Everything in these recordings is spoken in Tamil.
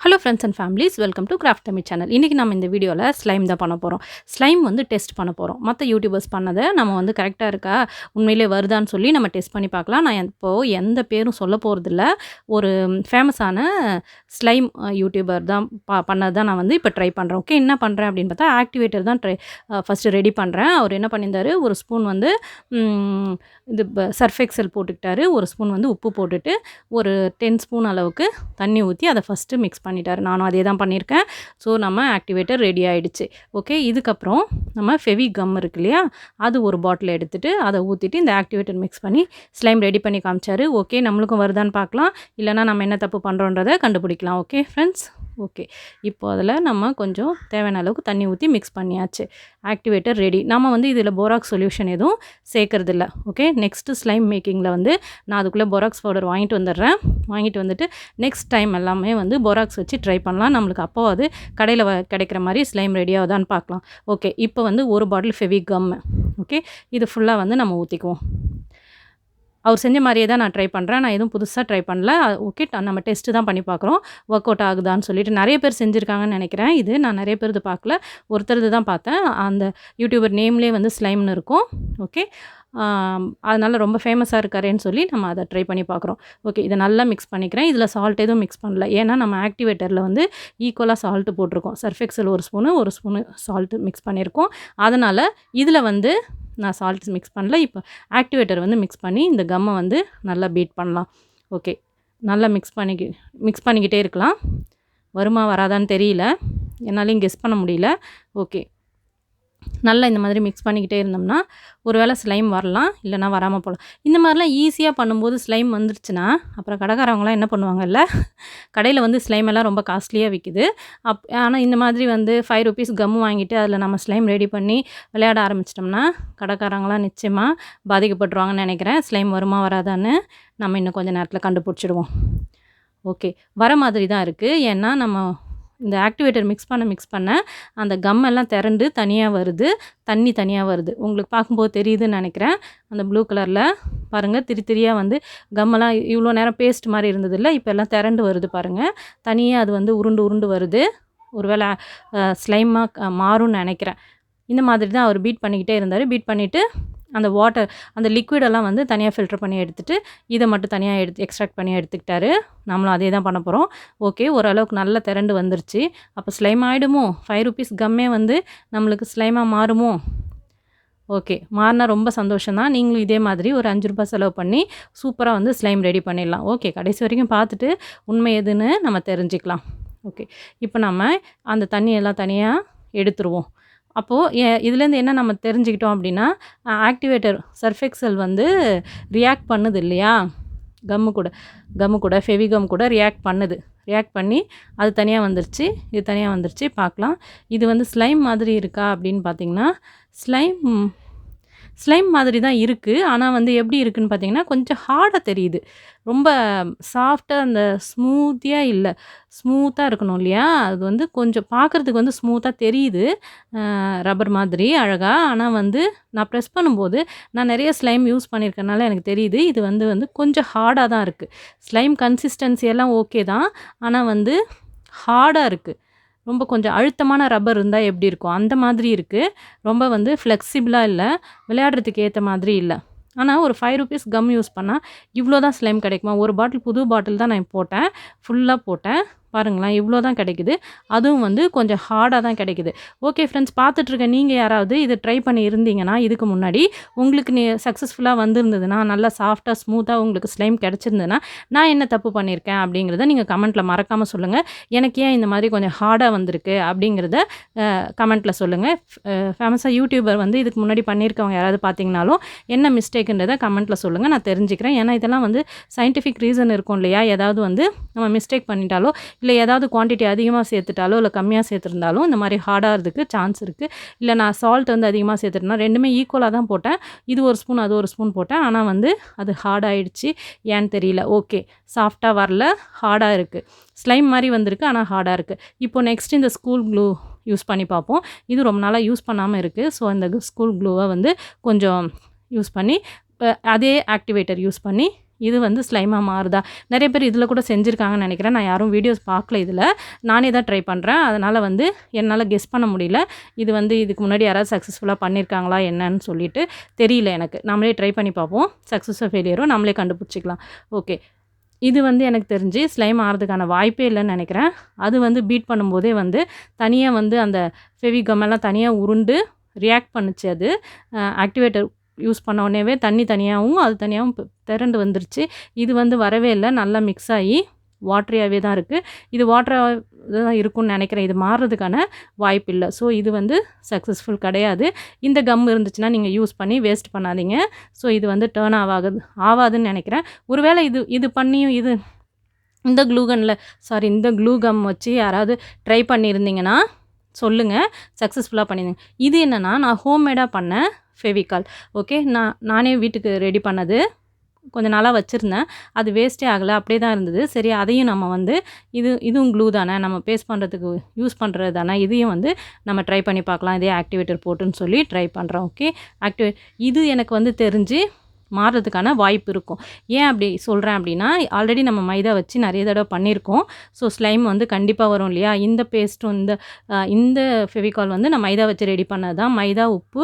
Hello friends and families, welcome to craft Tamil channel. இன்றைக்கி நம்ம இந்த வீடியோவில் ஸ்லைம் தான் பண்ண போகிறோம். ஸ்லைம் வந்து டெஸ்ட் பண்ண போகிறோம். மற்ற யூடியூபர்ஸ் பண்ணதை நம்ம வந்து கரெக்டாக இருக்கா, உண்மையிலே வருதான்னு சொல்லி நம்ம டெஸ்ட் பண்ணி பார்க்கலாம். நான் இப்போது எந்த பேரும் சொல்ல போகிறதில்ல. ஒரு ஃபேமஸான ஸ்லைம் யூடியூபர் தான் பண்ணது தான் நான் வந்து இப்போ ட்ரை பண்ணுறேன். ஓகே, என்ன பண்ணுறேன் அப்படின்னு பார்த்தா ஆக்டிவேட்டர் தான் ஃபஸ்ட்டு ரெடி பண்ணுறேன். அவர் என்ன பண்ணியிருந்தார், ஒரு ஸ்பூன் வந்து இது சர்ஃப் எக்ஸல் போட்டுக்கிட்டாரு, ஒரு ஸ்பூன் வந்து உப்பு போட்டுட்டு ஒரு 10 ஸ்பூன் அளவுக்கு தண்ணி ஊற்றி அதை ஃபஸ்ட்டு மிக்ஸ் பண்ணிட்டாரு. நானும் அதே தான் பண்ணியிருக்கேன். ஸோ நம்ம ஆக்டிவேட்டர் ரெடி ஆகிடுச்சு. ஓகே, இதுக்கப்புறம் நம்ம ஃபெவி கம் இருக்கு இல்லையா, அது ஒரு பாட்டில் எடுத்துகிட்டு அதை ஊற்றிட்டு இந்த ஆக்டிவேட்டர் மிக்ஸ் பண்ணி ஸ்லைம் ரெடி பண்ணி காமிச்சார். ஓகே, நம்மளுக்கும் வருதான்னு பார்க்கலாம், இல்லைனா நம்ம என்ன தப்பு பண்ணுறோன்றதை கண்டுபிடிக்கலாம். ஓகே ஃப்ரெண்ட்ஸ், ஓகே, இப்போ அதில் நம்ம கொஞ்சம் தேவையான அளவுக்கு தண்ணி ஊற்றி மிக்ஸ் பண்ணியாச்சு. Activator ready. நம்ம வந்து இதில் போராக்ஸ் சொல்யூஷன் எதுவும் சேர்க்கறதில்ல. ஓகே, நெக்ஸ்ட்டு ஸ்லைம் மேக்கிங்கில் வந்து நான் அதுக்குள்ளே போராக்ஸ் பவுடர் வாங்கிட்டு வந்துடுறேன். வாங்கிட்டு வந்துட்டு நெக்ஸ்ட் டைம் எல்லாமே வந்து போராக்ஸ் வச்சு ட்ரை பண்ணலாம். நம்மளுக்கு அப்போ அது கடையில் கிடைக்கிற மாதிரி ஸ்லைம் ரெடி ஆகுதான்னு பார்க்கலாம். ஓகே, இப்போ வந்து ஒரு பாட்டில் ஃபெவி கம். ஓகே, இது ஃபுல்லாக வந்து நம்ம ஊற்றிக்குவோம். அவர் செஞ்ச மாதிரியே தான் நான் ட்ரை பண்ணுறேன். நான் எதுவும் புதுசாக ட்ரை பண்ணல. ஓகே, நம்ம டெஸ்ட்டு தான் பண்ணி பார்க்குறோம், ஒர்க் அவுட் ஆகுதான்னு சொல்லிட்டு. நிறைய பேர் செஞ்சுருக்காங்கன்னு நினைக்கிறேன். இது நான் நிறைய பேர் இது பார்க்கல, ஒருத்தரது தான் பார்த்தேன். அந்த யூடியூபர் நேம்லேயே வந்து ஸ்லைம்னு இருக்கும். ஓகே, அதனால் ரொம்ப ஃபேமஸாக இருக்காரேன்னு சொல்லி நம்ம அதை ட்ரை பண்ணி பார்க்குறோம். ஓகே, இதை நல்லா மிக்ஸ் பண்ணிக்கிறேன். இதில் சால்ட் எதுவும் மிக்ஸ் பண்ணல, ஏன்னா நம்ம ஆக்டிவேட்டரில் வந்து ஈக்குவலாக சால்ட்டு போட்டிருக்கோம். சர்ஃப் எக்ஸல் ஒரு ஸ்பூனு சால்ட்டு மிக்ஸ் பண்ணியிருக்கோம். அதனால் இதில் வந்து நான் சால்ட் மிக்ஸ் பண்ணல. இப்போ ஆக்டிவேட்டர் வந்து மிக்ஸ் பண்ணி இந்த கம்மை வந்து நல்லா பீட் பண்ணலாம். ஓகே, நல்லா மிக்ஸ் பண்ணிக்கிட்டே இருக்கலாம். வருமா வராதான்னு தெரியல, என்னாலையும் கெஸ் பண்ண முடியல. ஓகே, நல்லா இந்த மாதிரி மிக்ஸ் பண்ணிக்கிட்டே இருந்தோம்னா ஒரு வேளை ஸ்லைம் வரலாம், இல்லைனா வராமல் போகலாம். இந்த மாதிரிலாம் ஈஸியாக பண்ணும்போது ஸ்லைம் வந்துருச்சுன்னா அப்புறம் கடைக்காரவங்களாம் என்ன பண்ணுவாங்கல்ல, கடையில் வந்து ஸ்லைம் எல்லாம் ரொம்ப காஸ்ட்லியாக விற்கிது. ஆனால் இந்த மாதிரி வந்து 5 ருபீஸ் கம் வாங்கிட்டு அதில் நம்ம ஸ்லைம் ரெடி பண்ணி விளையாட ஆரம்பிச்சிட்டோம்னா கடைக்காரங்களாம் நிச்சயமாக பாதிக்கப்பட்டுருவாங்கன்னு நினைக்கிறேன். ஸ்லைம் வருமா வராதான்னு நம்ம இன்னும் கொஞ்சம் நேரத்தில் கண்டுபிடிச்சிடுவோம். ஓகே, வர மாதிரி தான் இருக்குது. ஏன்னா நம்ம இந்த ஆக்டிவேட்டர் மிக்ஸ் பண்ண அந்த கம் எல்லாம் திரண்டு தனியாக வருது, தண்ணி தனியாக வருது. உங்களுக்கு பார்க்கும்போது தெரியுதுன்னு நினைக்கிறேன். அந்த ப்ளூ கலரில் பாருங்கள், திரியாக வந்து கம்மெல்லாம் இவ்வளோ நேரம் பேஸ்ட் மாதிரி இருந்ததில்ல, இப்போ எல்லாம் திரண்டு வருது பாருங்கள். தனியாக அது வந்து உருண்டு வருது. ஒரு வேளை ஸ்லைமாக மாறும்னு நினைக்கிறேன். இந்த மாதிரி தான் அவர் பீட் பண்ணிக்கிட்டே இருந்தார். பீட் பண்ணிவிட்டு அந்த வாட்டர், அந்த லிக்விடெல்லாம் வந்து தனியாக ஃபில்டர் பண்ணி எடுத்துகிட்டு இதை மட்டும் தனியாக எக்ஸ்ட்ராக்ட் பண்ணி எடுத்துக்கிட்டாரு. நம்மளும் அதே தான் பண்ண போகிறோம். ஓகே, ஓரளவுக்கு நல்லா திரண்டு வந்துருச்சு. அப்போ ஸ்லைம் ஆகிடுமோ? 5 ருபீஸ் கம்மே வந்து நம்மளுக்கு ஸ்லைமாக மாறுமோ? ஓகே, மாறினா ரொம்ப சந்தோஷம் தான். நீங்களும் இதே மாதிரி ஒரு 5 ரூபாய் செலவு பண்ணி சூப்பராக வந்து ஸ்லைம் ரெடி பண்ணிடலாம். ஓகே, கடைசி வரைக்கும் பார்த்துட்டு உண்மை எதுன்னு நம்ம தெரிஞ்சுக்கலாம். ஓகே, இப்போ நம்ம அந்த தண்ணியெல்லாம் தனியாக எடுத்துருவோம். அப்போது இதுலேருந்து என்ன நம்ம தெரிஞ்சுக்கிட்டோம் அப்படின்னா, ஆக்டிவேட்டர் சர்ஃப் எக்ஸல் வந்து ரியாக்ட் பண்ணுது இல்லையா, கம்மு கூட ஃபெவிகம் கூட ரியாக்ட் பண்ணி அது தனியாக வந்துருச்சு, இது தனியாக வந்துருச்சு. பார்க்கலாம், இது வந்து ஸ்லைம் மாதிரி இருக்கா அப்படின்னு பார்த்தீங்கன்னா ஸ்லைம் மாதிரி தான் இருக்குது. ஆனால் வந்து எப்படி இருக்குதுன்னு பார்த்தீங்கன்னா கொஞ்சம் ஹார்டாக தெரியுது. ரொம்ப சாஃப்டாக அந்த ஸ்மூத்தியாக இல்லை, ஸ்மூத்தாக இருக்கணும் இல்லையா, அது வந்து கொஞ்சம் பார்க்குறதுக்கு வந்து ஸ்மூத்தாக தெரியுது, ரப்பர் மாதிரி அழகாக. ஆனால் வந்து நான் ப்ரெஸ் பண்ணும்போது நான் நிறைய ஸ்லைம் யூஸ் பண்ணியிருக்கனால எனக்கு தெரியுது, இது வந்து கொஞ்சம் ஹார்டாக தான் இருக்குது. ஸ்லைம் கன்சிஸ்டன்சி எல்லாம் ஓகே தான், ஆனால் வந்து ஹார்டாக இருக்குது. ரொம்ப கொஞ்சம் அழுத்தமான ரப்பர் இருந்தால் எப்படி இருக்கும் அந்த மாதிரி இருக்குது. ரொம்ப வந்து ஃப்ளெக்சிபிளாக இல்லை, விளையாடுறதுக்கு ஏற்ற மாதிரி இல்லை. ஆனால் ஒரு 5 ருபீஸ் கம் யூஸ் பண்ணால் இவ்வளோ தான் ஸ்லைம் கிடைக்குமா? ஒரு பாட்டில், புது பாட்டில் தான் நான் போட்டேன், ஃபுல்லாக போட்டேன். பாருங்களேன், இவ்வளோ தான் கிடைக்குது. அதுவும் வந்து கொஞ்சம் ஹார்டாக தான் கிடைக்குது. ஓகே ஃப்ரெண்ட்ஸ், பார்த்துட்ருக்க நீங்கள் யாராவது இதை ட்ரை பண்ணி இருந்தீங்கன்னா, இதுக்கு முன்னாடி உங்களுக்கு சக்ஸஸ்ஃபுல்லாக வந்திருந்ததுன்னா, நல்லா சாஃப்டாக ஸ்மூத்தாக உங்களுக்கு ஸ்லைம் கிடச்சிருந்ததுன்னா நான் என்ன தப்பு பண்ணியிருக்கேன் அப்படிங்கிறத நீங்கள் கமெண்ட்டில் மறக்காமல் சொல்லுங்கள். எனக்கு ஏன் இந்த மாதிரி கொஞ்சம் ஹார்டாக வந்திருக்கு அப்படிங்கிறத கமெண்ட்டில் சொல்லுங்கள். ஃபேமஸாக யூடியூபர் வந்து இதுக்கு முன்னாடி பண்ணியிருக்கவங்க யாராவது பார்த்தீங்கனாலும் என்ன மிஸ்டேக்குன்றதை கமெண்ட்டில் சொல்லுங்கள், நான் தெரிஞ்சுக்கிறேன். ஏன்னா இதெல்லாம் வந்து சயின்டிஃபிக் ரீசன் இருக்கும் இல்லையா, ஏதாவது வந்து நம்ம மிஸ்டேக் பண்ணிட்டாலோ இல்லை ஏதாவது குவான்டிட்டி அதிகமாக சேர்த்துட்டாலோ இல்லை கம்மியாக சேர்த்துருந்தாலும் இந்த மாதிரி ஹார்டாகிறதுக்கு சான்ஸ் இருக்குது. இல்லை நான் சால்ட் வந்து அதிகமாக சேர்த்துட்டேன்னா, ரெண்டுமே ஈக்குவலாக தான் போட்டேன், இது ஒரு ஸ்பூன் அது ஒரு ஸ்பூன் போட்டேன், ஆனால் வந்து அது ஹார்டாகிடுச்சு, ஏன்னு தெரியல. ஓகே, சாஃப்டாக வரல, ஹார்டாக இருக்குது. ஸ்லைம் மாதிரி வந்திருக்கு, ஆனால் ஹார்டாக இருக்குது. இப்போ நெக்ஸ்ட் இந்த ஸ்கூல் க்ளூ யூஸ் பண்ணி பார்ப்போம். இது ரொம்ப நாளாக யூஸ் பண்ணாமல் இருக்குது. ஸோ இந்த ஸ்கூல் க்ளூவை வந்து கொஞ்சம் யூஸ் பண்ணி அதே ஆக்டிவேட்டர் யூஸ் பண்ணி இது வந்து ஸ்லைமாக மாறுதா? நிறைய பேர் இதில் கூட செஞ்சுருக்காங்கன்னு நினைக்கிறேன். நான் யாரும் வீடியோஸ் பார்க்கல இதில். நானே தான் ட்ரை பண்ணுறேன். அதனால் வந்து என்னால் கெஸ் பண்ண முடியல. இது வந்து இதுக்கு முன்னாடி யாராவது சக்ஸஸ்ஃபுல்லாக பண்ணியிருக்காங்களா என்னன்னு சொல்லிட்டு தெரியல எனக்கு. நம்மளே ட்ரை பண்ணி பார்ப்போம். சக்ஸஸோ ஃபெயிலியரோ நம்மளே கண்டுபிடிச்சிக்கலாம். ஓகே. இது வந்து எனக்கு தெரிஞ்சு ஸ்லைம் ஆகிறதுக்கான வாய்ப்பே இல்லைன்னு நினைக்கிறேன். அது வந்து பீட் பண்ணும்போதே வந்து தனியாக வந்து அந்த ஃபெவிகம் எல்லாம் தனியாக உருண்டு ரியாக்ட் பண்ணுச்சு அது. ஆக்டிவேட்டர் யூஸ் பண்ண உடனேவே தண்ணி தனியாகவும் அது தனியாகவும் திரண்டு வந்துருச்சு. இது வந்து வரவே இல்லை. நல்லா மிக்ஸ் ஆகி வாட்டரியாகவே தான் இருக்குது. இது வாட்டராக தான் இருக்கும்னு நினைக்கிறேன். இது மாறுறதுக்கான வாய்ப்பு இல்லை. ஸோ இது வந்து சக்ஸஸ்ஃபுல் கிடையாது. இந்த கம் இருந்துச்சுன்னா நீங்கள் யூஸ் பண்ணி வேஸ்ட் பண்ணாதீங்க. ஸோ இது வந்து டர்ன் ஆகாதுன்னு நினைக்கிறேன். ஒருவேளை இது பண்ணியும் இந்த க்ளூ கம் வச்சு யாராவது ட்ரை பண்ணியிருந்தீங்கன்னா சொல்லுங்கள், சக்ஸஸ்ஃபுல்லாக பண்ணியிருந்தீங்க. இது என்னென்னா நான் ஹோம்மேடாக பண்ணேன் ஃபெவிகால். ஓகே. நானே வீட்டுக்கு ரெடி பண்ணது. கொஞ்சம் நாளாக வச்சுருந்தேன். அது வேஸ்ட்டே ஆகலை, அப்படியே தான் இருந்தது. சரி, அதையும் நம்ம வந்து இதுவும் க்ளூ தானே, நம்ம பேஸ்ட் பண்ணுறதுக்கு யூஸ் பண்ணுறது தானே, இதையும் வந்து நம்ம ட்ரை பண்ணி பார்க்கலாம் இதே ஆக்டிவேட்டர் போட்டுன்னு சொல்லி ட்ரை பண்ணுறோம். ஓகே. இது எனக்கு வந்து தெரிஞ்சு மாறுறதுக்கான வாய்ப்பு இருக்கும். ஏன் அப்படி சொல்கிறேன் அப்படின்னா, ஆல்ரெடி நம்ம மைதா வச்சு நிறைய தடவை பண்ணியிருக்கோம். ஸோ ஸ்லைம் வந்து கண்டிப்பாக வரும் இல்லையா? இந்த பேஸ்ட்டும் இந்த ஃபெவிகால் வந்து நான் மைதா வச்சு ரெடி பண்ணது தான். மைதா, உப்பு,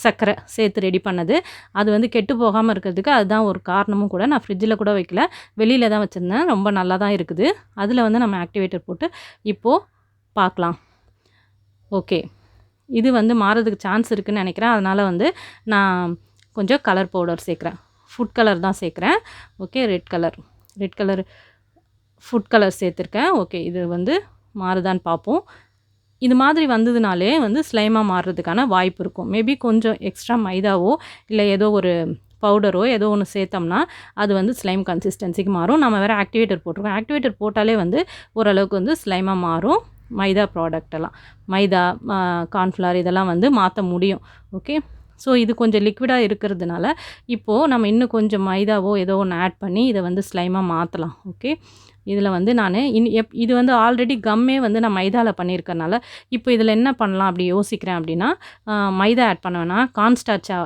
சர்க்கரை சேர்த்து ரெடி பண்ணது. அது வந்து கெட்டு போகாமல் இருக்கிறதுக்கு அதுதான் ஒரு காரணமும் கூட. நான் ஃப்ரிட்ஜில் கூட வைக்கல, வெளியில் தான் வச்சுருந்தேன். ரொம்ப நல்லா தான் இருக்குது. அதில் வந்து நம்ம ஆக்டிவேட்டர் போட்டு இப்போது பார்க்கலாம். ஓகே. இது வந்து மாறுறதுக்கு சான்ஸ் இருக்குதுன்னு நினைக்கிறேன். அதனால் வந்து நான் கொஞ்சம் கலர் பவுடர் சேர்க்குறேன். ஃபுட் கலர் தான் சேர்க்குறேன். Okay. Red colour food colour சேர்த்துருக்கேன். ஓகே. இது வந்து மாறுதான்னு பார்ப்போம். இது மாதிரி வந்ததுனாலே வந்து ஸ்லைமாக மாறுறதுக்கான வாய்ப்பு இருக்கும். மேபி கொஞ்சம் எக்ஸ்ட்ரா மைதாவோ இல்லை ஏதோ ஒரு பவுடரோ ஏதோ ஒன்று சேர்த்தோம்னா அது வந்து ஸ்லைம் கன்சிஸ்டன்சிக்கு மாறும். நம்ம வேறு ஆக்டிவேட்டர் போட்டிருக்கோம். ஆக்டிவேட்டர் போட்டாலே வந்து ஓரளவுக்கு வந்து ஸ்லைமாக மாறும். மைதா ப்ராடக்டெல்லாம், மைதா, கார்ன்ஃப்ளவர் இதெல்லாம் வந்து மாற்ற முடியும். ஓகே. ஸோ இது கொஞ்சம் லிக்விடாக இருக்கிறதுனால இப்போது நம்ம இன்னும் கொஞ்சம் மைதாவோ ஏதோ ஒன்று ஆட் பண்ணி இதை வந்து ஸ்லைமாக மாற்றலாம். ஓகே. இதில் வந்து நான் இது வந்து ஆல்ரெடி கம்மே வந்து நான் மைதாவில் பண்ணியிருக்கனால இப்போ இதில் என்ன பண்ணலாம் அப்படி யோசிக்கிறேன் அப்படின்னா, மைதா ஆட் பண்ண வேணாம், கார்ன்ஸ்டார்ச்சா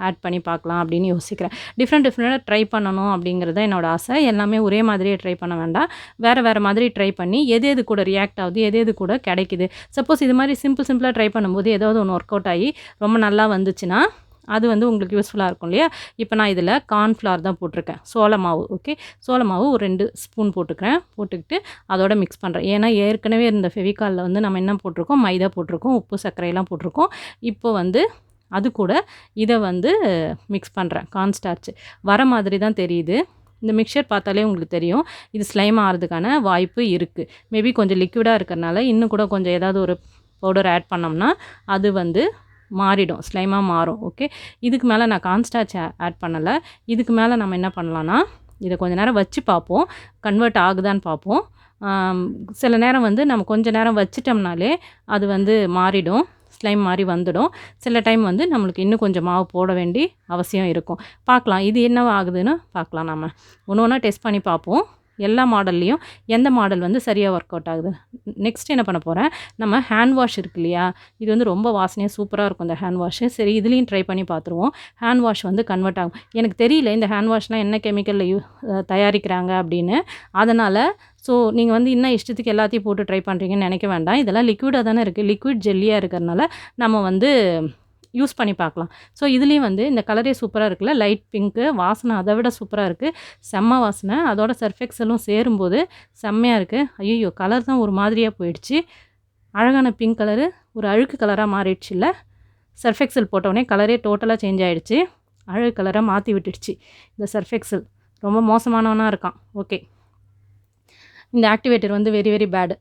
ஆட் பண்ணி பார்க்கலாம் அப்படின்னு யோசிக்கிறேன். டிஃப்ரெண்ட்டாக ட்ரை பண்ணணும் அப்படிங்கிறது தான் என்னோடய ஆசை. எல்லாமே ஒரே மாதிரியே ட்ரை பண்ண வேண்டாம். வேறு மாதிரி ட்ரை பண்ணி எது கூட ரியாக்ட் ஆகுது, எது கூட கிடைக்குது. சப்போஸ் இது மாதிரி சிம்பிளாக ட்ரை பண்ணும்போது ஏதாவது ஒன்று ஒர்க் அவுட் ஆகி ரொம்ப நல்லா வந்துச்சுன்னா அது வந்து உங்களுக்கு யூஸ்ஃபுல்லாக இருக்கும் இல்லையா? இப்போ நான் இதில் கார்ன்ஃப்ளவர் தான் போட்டிருக்கேன். சோள மாவு. ஓகே. சோள மாவு ஒரு 2 ஸ்பூன் போட்டுக்கிட்டு அதோட மிக்ஸ் பண்ணுறேன். ஏன்னா ஏற்கனவே இருந்த ஃபெவிகாலில் வந்து நம்ம என்ன போட்டிருக்கோம், மைதா போட்டிருக்கோம், உப்பு சர்க்கரையெல்லாம் போட்டிருக்கோம். இப்போ வந்து அது கூட இதை வந்து மிக்ஸ் பண்ணுறேன். கார்ன்ஸ்டார்ச் வர மாதிரி தான் தெரியுது. இந்த மிக்சர் பார்த்தாலே உங்களுக்கு தெரியும் இது ஸ்லைம் ஆகிறதுக்கான வாய்ப்பு இருக்குது. மேபி கொஞ்சம் லிக்விடாக இருக்கிறனால இன்னும் கூட கொஞ்சம் ஏதாவது ஒரு பவுடர் ஆட் பண்ணோம்னா அது வந்து மாறிடும், ஸ்லைமாக மாறும். ஓகே. இதுக்கு மேலே நான் கார்ன்ஸ்டார்ச் ஆட் பண்ணலை. இதுக்கு மேலே நம்ம என்ன பண்ணலான்னா இதை கொஞ்சம் நேரம் வச்சு பார்ப்போம், கன்வெர்ட் ஆகுதான்னு பார்ப்போம். சில நேரம் வந்து நம்ம கொஞ்சம் நேரம் வச்சிட்டோம்னாலே அது வந்து மாறிடும், ஸ்லைம் மாதிரி வந்துடும். சில டைம் வந்து நம்மளுக்கு இன்னும் கொஞ்சம் மாவு போட வேண்டி அவசியம் இருக்கும். பார்க்கலாம் இது என்னவா ஆகுதுன்னு பார்க்கலாம். நம்ம ஒன்று ஒன்றா டெஸ்ட் பண்ணி பார்ப்போம். எல்லா மாடல்லையும் எந்த மாடல் வந்து சரியாக ஒர்க் அவுட் ஆகுது. நெக்ஸ்ட் என்ன பண்ண போகிறேன், நம்ம ஹேண்ட் வாஷ் இருக்கு இல்லையா, இது வந்து ரொம்ப வாசனையாக சூப்பராக இருக்கும் இந்த ஹேண்ட் வாஷு. சரி, இதுலேயும் ட்ரை பண்ணி பார்த்துருவோம். ஹேண்ட் வாஷ் வந்து கன்வெர்ட் ஆகும். எனக்கு தெரியல இந்த ஹேண்ட் வாஷ்லாம் என்ன கெமிக்கலில் தயாரிக்கிறாங்க அப்படின்னு. அதனால் நீங்கள் வந்து இன்னும் இஷ்டத்துக்கு எல்லாத்தையும் போட்டு ட்ரை பண்ணுறீங்கன்னு நினைக்க வேண்டாம். இதெல்லாம் லிக்விடாக தானே இருக்குது, லிக்விட் ஜெல்லியாக இருக்கிறதுனால நம்ம வந்து யூஸ் பண்ணி பார்க்கலாம். இதுலேயும் வந்து இந்த கலரே சூப்பராக இருக்குல்ல, லைட் பிங்க்கு, வாசனை அதை விட சூப்பராக இருக்குது, செம்ம வாசனை. அதோட சர்ஃபெக்சலும் சேரும்போது செம்மையாக இருக்குது. ஐயோ, கலர் தான் ஒரு மாதிரியாக போயிடுச்சு. அழகான பிங்க் கலரு ஒரு அழுக்கு கலராக மாறிடுச்சு இல்லை, சர்ஃபெக்சல் போட்டோடனே கலரே டோட்டலாக சேஞ்ச் ஆகிடுச்சு, அழுகு கலராக மாற்றி விட்டுடுச்சு. இந்த சர்ஃபெக்சல் ரொம்ப மோசமானவனாக இருக்கான். ஓகே, இந்த ஆக்டிவேட்டர் வந்து வெரி வெரி பேடு.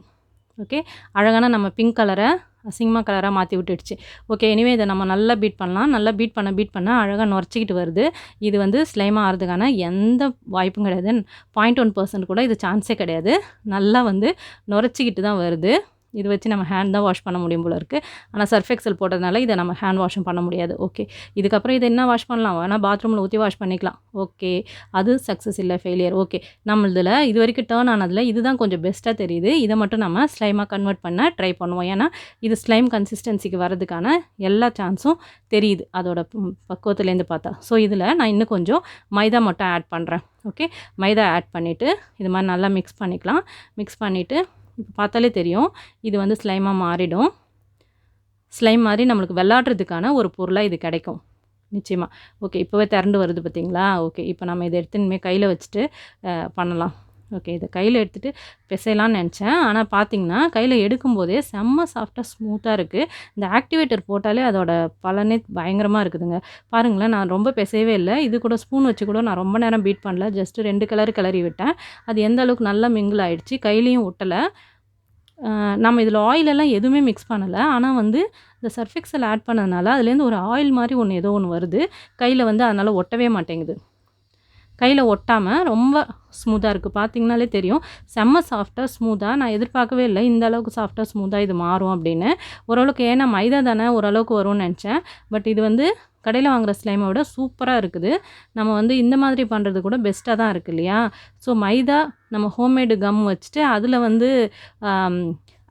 ஓகே, அழகான நம்ம பிங்க் கலரை அசிங்கமாக கலராக மாற்றி விட்டுடுச்சு. ஓகே, எனிவே இதை நம்ம நல்லா பீட் பண்ணலாம். நல்லா பீட் பண்ண அழகாக நுரைச்சிக்கிட்டு வருது. இது வந்து ஸ்லைமாக ஆகிறதுக்கான எந்த வாய்ப்பும் கிடையாது. 0.1% கூட இது சான்ஸே கிடையாது. நல்லா வந்து நுரைச்சிக்கிட்டு தான் வருது. இது வச்சு நம்ம ஹேண்ட் தான் வாஷ் பண்ண முடியும் போல இருக்குது. ஆனால் சர்ஃப் எக்ஸல் போட்டதுனால இதை நம்ம ஹேண்ட் வாஷும் பண்ண முடியாது. ஓகே, இதுக்கப்புறம் இதை என்ன வாஷ் பண்ணலாம், வேணால் பாத்ரூமில் ஊற்றி வாஷ் பண்ணிக்கலாம். ஓகே, அது சக்ஸஸ் இல்லை, ஃபெயிலியர். ஓகே, நம்மளதில் இது வரைக்கும் டேர்ன் ஆனதில் இதுதான் கொஞ்சம் பெஸ்ட்டாக தெரியுது. இதை மட்டும் நம்ம ஸ்லைமாக கன்வெர்ட் பண்ண ட்ரை பண்ணுவோம். ஏன்னா இது ஸ்லைம் கன்சிஸ்டன்சிக்கு வரதுக்கான எல்லா சான்ஸும் தெரியுது அதோட பக்குவத்துலேருந்து பார்த்தா. ஸோ இதில் நான் இன்னும் கொஞ்சம் மைதா மட்டும் ஆட் பண்ணுறேன். ஓகே, மைதா ஆட் பண்ணிவிட்டு இது மாதிரி நல்லா மிக்ஸ் பண்ணிக்கலாம். மிக்ஸ் பண்ணிவிட்டு இப்போ பார்த்தாலே தெரியும் இது வந்து ஸ்லைமாக மாறிடும். ஸ்லைம் மாதிரி நம்மளுக்கு விளாட்றதுக்கான ஒரு பொருளாக இது கிடைக்கும் நிச்சயமாக. ஓகே, இப்போவே திரண்டு வருது பார்த்தீங்களா. ஓகே, இப்போ நம்ம இதை எடுத்து இனிமேல் கையில் வச்சுட்டு பண்ணலாம். ஓகே, இதை கையில் எடுத்துகிட்டு பிசையலான்னு நினச்சேன். ஆனால் பார்த்தீங்கன்னா கையில் எடுக்கும்போதே செம்ம சாஃப்டாக ஸ்மூத்தாக இருக்குது. இந்த ஆக்டிவேட்டர் போட்டாலே அதோட பலனே பயங்கரமாக இருக்குதுங்க. பாருங்களேன், நான் ரொம்ப பிசையவே இல்லை. இது கூட ஸ்பூன் வச்சு கூட நான் ரொம்ப நேரம் பீட் பண்ணல. ஜஸ்ட்டு 2 கிளறி விட்டேன். அது எந்த அளவுக்கு நல்லா மிங்கிள் ஆகிடுச்சு, கையிலையும் ஒட்டலை. நம்ம இதில் ஆயிலெல்லாம் எதுவுமே மிக்ஸ் பண்ணலை. ஆனால் வந்து இந்த சர்ஃப் எக்ஸல் ஆட் பண்ணதுனால அதுலேருந்து ஒரு ஆயில் மாதிரி ஏதோ ஒன்று வருது கையில் வந்து, அதனால் ஒட்டவே மாட்டேங்குது. கையில் ஒட்டாமல் ரொம்ப ஸ்மூத்தாக இருக்குது. பார்த்திங்கனாலே தெரியும் செம்ம சாஃப்டாக ஸ்மூத்தாக. நான் எதிர்பார்க்கவே இல்லை இந்த அளவுக்கு சாஃப்டாக ஸ்மூத்தாக இது மாறும் அப்படின்னு. ஓரளவுக்கு ஏன்னா மைதா தானே ஓரளவுக்கு வரும்னு நினச்சேன். பட் இது வந்து கடையில் வாங்குகிற ஸ்லைமை விட சூப்பராக இருக்குது. நம்ம வந்து இந்த மாதிரி பண்ணுறது கூட பெஸ்ட்டாக தான் இருக்குது இல்லையா. ஸோ மைதா நம்ம ஹோம்மேடு கம் வச்சுட்டு அதில் வந்து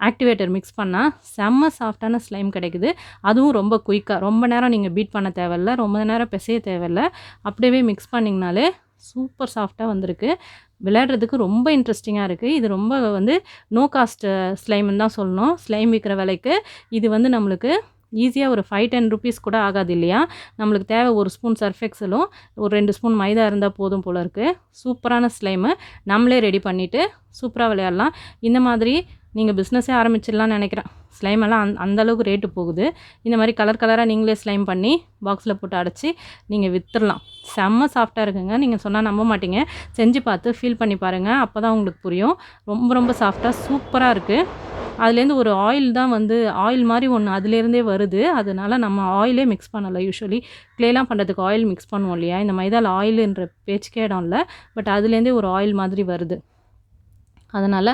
ஆக்டிவேட்டர் மிக்ஸ் பண்ணால் செம்ம சாஃப்டான ஸ்லைம் கிடைக்குது. அதுவும் ரொம்ப குயிக்காக, ரொம்ப நேரம் நீங்கள் பீட் பண்ண தேவையில்ல, ரொம்ப நேரம் பிசைய தேவையில்ல. அப்படியே மிக்ஸ் பண்ணிங்கனாலே சூப்பர் சாஃப்டாக வந்திருக்கு. விளையாடுறதுக்கு ரொம்ப இன்ட்ரெஸ்டிங்காக இருக்குது. இது ரொம்ப வந்து நோ காஸ்ட் ஸ்லைம்னு தான் சொல்லணும். ஸ்லைம் விற்கிற விலைக்கு இது வந்து நம்மளுக்கு ஈஸியாக ஒரு 5-10 ருபீஸ் கூட ஆகாது இல்லையா. நம்மளுக்கு தேவை ஒரு ஸ்பூன் சர்ஃப் எக்ஸலும் ஒரு 2 ஸ்பூன் மைதா இருந்தால் போதும் போல் இருக்குது. சூப்பரான ஸ்லைமு நம்மளே ரெடி பண்ணிவிட்டு சூப்பராக விளையாடலாம். இந்த மாதிரி நீங்கள் பிஸ்னஸே ஆரம்பிச்சிடலான்னு நினைக்கிறேன். ஸ்லைமெல்லாம் அந்தளவுக்கு ரேட்டு போகுது. இந்த மாதிரி கலராக நீங்களே ஸ்லைம் பண்ணி பாக்ஸில் போட்டு அடைச்சி நீங்கள் விற்றுடலாம். செம்ம சாஃப்டாக இருக்குங்க. நீங்கள் சொன்னால் நம்ப மாட்டீங்க. செஞ்சு பார்த்து ஃபீல் பண்ணி பாருங்கள், அப்போ தான் உங்களுக்கு புரியும். ரொம்ப சாஃப்டாக சூப்பராக இருக்குது. அதுலேருந்து ஒரு ஆயில் தான் வந்து ஆயில் மாதிரி ஒன்று அதுலேருந்தே வருது. அதனால் நம்ம ஆயிலே மிக்ஸ் பண்ணலை. யூஸ்வலி க்ளேலாம் பண்ணுறதுக்கு ஆயில் மிக்ஸ் பண்ணுவோம் இல்லையா. இந்த மைதாவில் ஆயிலுன்ற பேச்சுக்கே இடம் இல்லை. பட் அதுலேருந்தே ஒரு ஆயில் மாதிரி வருது. அதனால்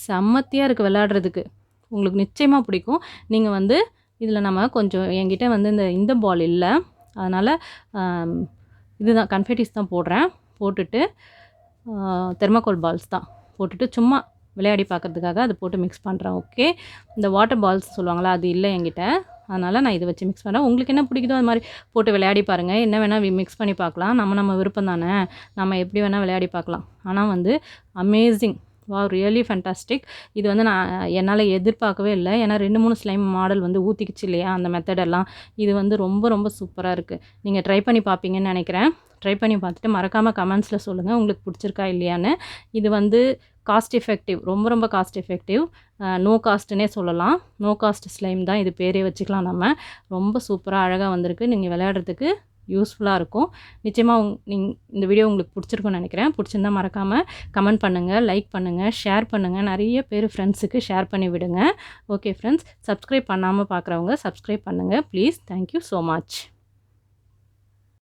செம்மத்தியாக இருக்குது விளையாடுறதுக்கு. உங்களுக்கு நிச்சயமாக பிடிக்கும். நீங்கள் வந்து இதில் நம்ம கொஞ்சம் என்கிட்ட வந்து இந்த பால் இல்லை, அதனால் இதுதான் கன்ஃபெட்டிஸ் தான் போடுறேன். போட்டுட்டு தெர்மாக்கோல் பால்ஸ் தான் போட்டுட்டு சும்மா விளையாடி பார்க்குறதுக்காக அது போட்டு மிக்ஸ் பண்ணுறேன். ஓகே, இந்த வாட்டர் பால்ஸ் சொல்லுவாங்களா அது இல்லை என்கிட்ட, அதனால் நான் இதை வச்சு மிக்ஸ் பண்ணுறேன். உங்களுக்கு என்ன பிடிக்குதோ அது மாதிரி போட்டு விளையாடி பாருங்கள். என்ன வேணால் மிக்ஸ் பண்ணி பார்க்கலாம். நம்ம விருப்பம் தானே, நம்ம எப்படி வேணால் விளையாடி பார்க்கலாம். ஆனால் வந்து அமேசிங், வாவ், ரியலி ஃபேண்டாஸ்டிக். இது வந்து நான் என்னால் எதிர்பார்க்கவே இல்லை. ஏன்னா 2-3 ஸ்லைம் மாடல் வந்து ஊற்றிக்கிச்சு இல்லையா அந்த மெத்தடெல்லாம். இது வந்து ரொம்ப சூப்பராக இருக்குது. நீங்கள் ட்ரை பண்ணி பார்ப்பீங்கன்னு நினைக்கிறேன். ட்ரை பண்ணி பார்த்துட்டு மறக்காமல் கமெண்ட்ஸில் சொல்லுங்கள் உங்களுக்கு பிடிச்சிருக்கா இல்லையான்னு. இது வந்து காஸ்ட் எஃபெக்டிவ், ரொம்ப காஸ்ட் எஃபெக்டிவ். நோ காஸ்ட்டுன்னே சொல்லலாம். நோ காஸ்ட் ஸ்லைம் தான் இது பேரே வச்சுக்கலாம் நம்ம. ரொம்ப சூப்பராக அழகாக வந்திருக்கு. நீங்கள் விளையாடுறதுக்கு யூஸ்ஃபுல்லாக இருக்கும். நிச்சயமாக இந்த வீடியோ உங்களுக்கு பிடிச்சிருக்குன்னு நினைக்கிறேன். பிடிச்சிருந்தால் மறக்காமல் கமெண்ட் பண்ணுங்கள், லைக் பண்ணுங்கள், ஷேர் பண்ணுங்கள். நிறைய பேர் ஃப்ரெண்ட்ஸுக்கு ஷேர் பண்ணி விடுங்க. ஓகே ஃப்ரெண்ட்ஸ், சப்ஸ்கிரைப் பண்ணாமல் பார்க்குறவங்க சப்ஸ்கிரைப் பண்ணுங்கள் ப்ளீஸ். Thank you so much.